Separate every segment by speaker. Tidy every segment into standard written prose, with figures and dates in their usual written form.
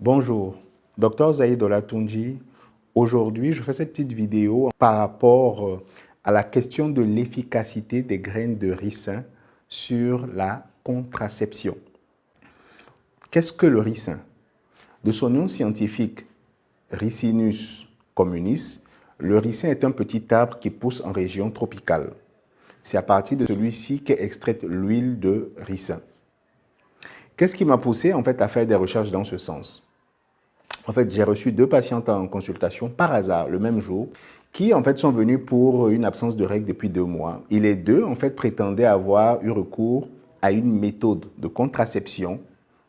Speaker 1: Bonjour, Dr Zaïd Olatunji. Aujourd'hui, je fais cette petite vidéo par rapport à la question de l'efficacité des graines de ricin sur la contraception. Qu'est-ce que le ricin? De son nom scientifique Ricinus communis, le ricin est un petit arbre qui pousse en région tropicale. C'est à partir de celui-ci qu'est extraite l'huile de ricin. Qu'est-ce qui m'a poussé en fait à faire des recherches dans ce sens? En fait, j'ai reçu 2 patientes en consultation par hasard le même jour qui en fait sont venues pour une absence de règles depuis 2 mois. Et les deux en fait prétendaient avoir eu recours à une méthode de contraception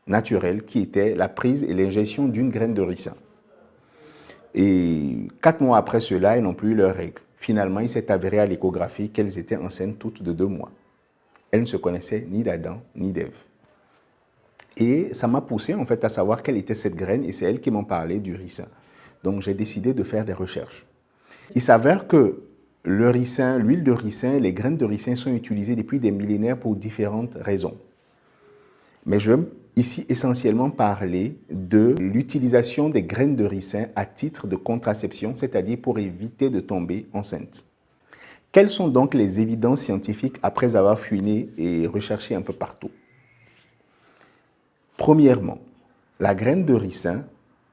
Speaker 1: naturelle qui était la prise et l'ingestion d'une graine de ricin. Et 4 mois après cela, elles n'ont plus eu leurs règles. Finalement, il s'est avéré à l'échographie qu'elles étaient enceintes toutes de 2 mois. Elles ne se connaissaient ni d'Adam ni d'Ève. Et ça m'a poussé en fait à savoir quelle était cette graine et c'est elles qui m'ont parlé du ricin. Donc j'ai décidé de faire des recherches. Il s'avère que le ricin, l'huile de ricin, les graines de ricin sont utilisées depuis des millénaires pour différentes raisons. Mais je vais ici essentiellement parler de l'utilisation des graines de ricin à titre de contraception, c'est-à-dire pour éviter de tomber enceinte. Quelles sont donc les évidences scientifiques après avoir fouiné et recherché un peu partout? Premièrement, la graine de ricin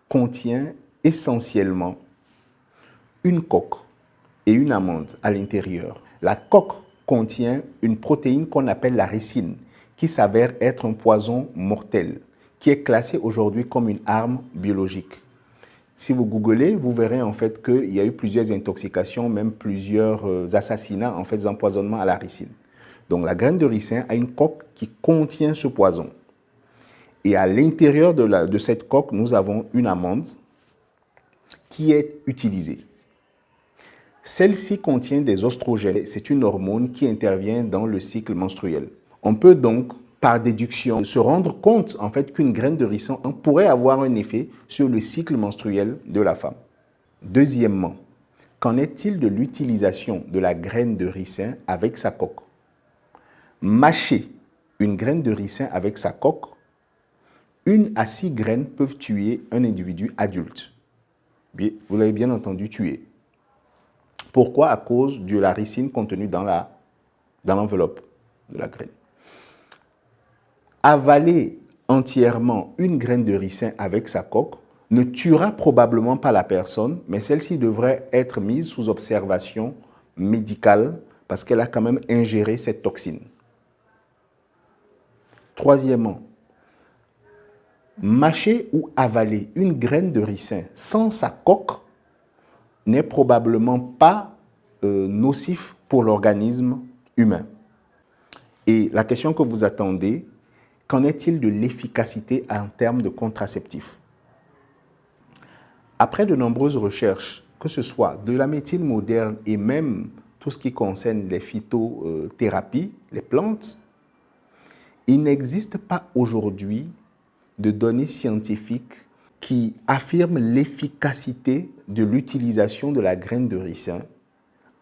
Speaker 1: contient essentiellement une coque et une amande à l'intérieur. La coque contient une protéine qu'on appelle la ricine, qui s'avère être un poison mortel, qui est classé aujourd'hui comme une arme biologique. Si vous googlez, vous verrez en fait qu'il y a eu plusieurs intoxications, même plusieurs assassinats, en fait, des empoisonnements à la ricine. Donc la graine de ricin a une coque qui contient ce poison. Et à l'intérieur de cette coque, nous avons une amande qui est utilisée. Celle-ci contient des oestrogènes. C'est une hormone qui intervient dans le cycle menstruel. On peut donc, par déduction, se rendre compte en fait qu'une graine de ricin pourrait avoir un effet sur le cycle menstruel de la femme. Deuxièmement, qu'en est-il de l'utilisation de la graine de ricin avec sa coque? Mâcher une graine de ricin avec sa coque, 1 à 6 graines peuvent tuer un individu adulte. Vous l'avez bien entendu, tuer. Pourquoi? À cause de la ricine contenue dans l'enveloppe de la graine. Avaler entièrement une graine de ricin avec sa coque ne tuera probablement pas la personne, mais celle-ci devrait être mise sous observation médicale parce qu'elle a quand même ingéré cette toxine. Troisièmement, mâcher ou avaler une graine de ricin sans sa coque n'est probablement pas nocif pour l'organisme humain. Et la question que vous attendez, qu'en est-il de l'efficacité en termes de contraceptifs? Après de nombreuses recherches, que ce soit de la médecine moderne et même tout ce qui concerne les phytothérapies, les plantes, il n'existe pas aujourd'hui de données scientifiques qui affirment l'efficacité de l'utilisation de la graine de ricin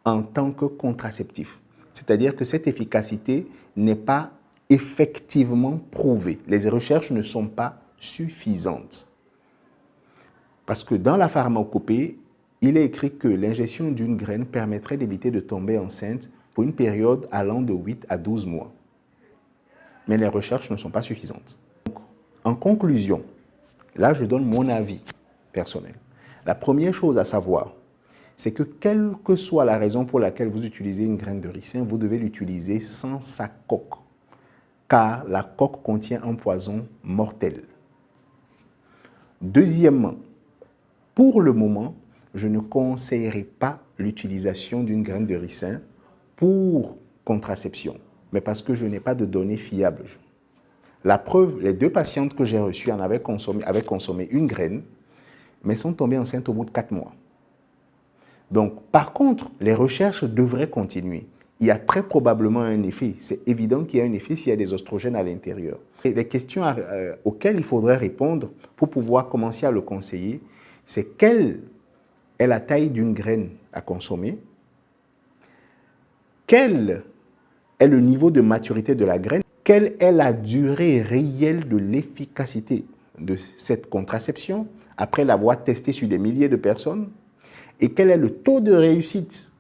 Speaker 1: en tant que contraceptif. C'est-à-dire que cette efficacité n'est pas effectivement prouvée. Les recherches ne sont pas suffisantes. Parce que dans la pharmacopée, il est écrit que l'ingestion d'une graine permettrait d'éviter de tomber enceinte pour une période allant de 8 à 12 mois. Mais les recherches ne sont pas suffisantes. Donc, en conclusion, là je donne mon avis personnel. La première chose à savoir, c'est que quelle que soit la raison pour laquelle vous utilisez une graine de ricin, vous devez l'utiliser sans sa coque, car la coque contient un poison mortel. Deuxièmement, pour le moment, je ne conseillerais pas l'utilisation d'une graine de ricin pour contraception, mais parce que je n'ai pas de données fiables. La preuve, les 2 patientes que j'ai reçues avaient consommé une graine, mais sont tombées enceintes au bout de 4 mois. Donc, par contre, les recherches devraient continuer. Il y a très probablement un effet. C'est évident qu'il y a un effet s'il y a des oestrogènes à l'intérieur. Et les questions auxquelles il faudrait répondre pour pouvoir commencer à le conseiller, c'est quelle est la taille d'une graine à consommer, quel est le niveau de maturité de la graine, quelle est la durée réelle de l'efficacité de cette contraception après l'avoir testée sur des milliers de personnes et quel est le taux de réussite.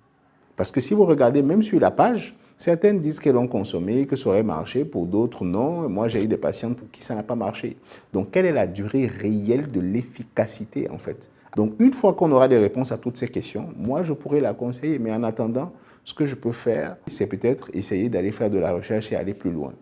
Speaker 1: Parce que si vous regardez même sur la page, certaines disent qu'elles l'ont consommé, que ça aurait marché, pour d'autres non. Moi, j'ai eu des patientes pour qui ça n'a pas marché. Donc, quelle est la durée réelle de l'efficacité en fait? Donc, une fois qu'on aura des réponses à toutes ces questions, moi, je pourrais la conseiller. Mais en attendant, ce que je peux faire, c'est peut-être essayer d'aller faire de la recherche et aller plus loin.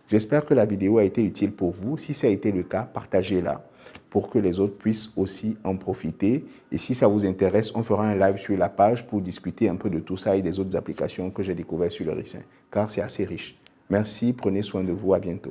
Speaker 1: J'espère que la vidéo a été utile pour vous. Si ça a été le cas, partagez-la pour que les autres puissent aussi en profiter. Et si ça vous intéresse, on fera un live sur la page pour discuter un peu de tout ça et des autres applications que j'ai découvertes sur le ricin, car c'est assez riche. Merci, prenez soin de vous, à bientôt.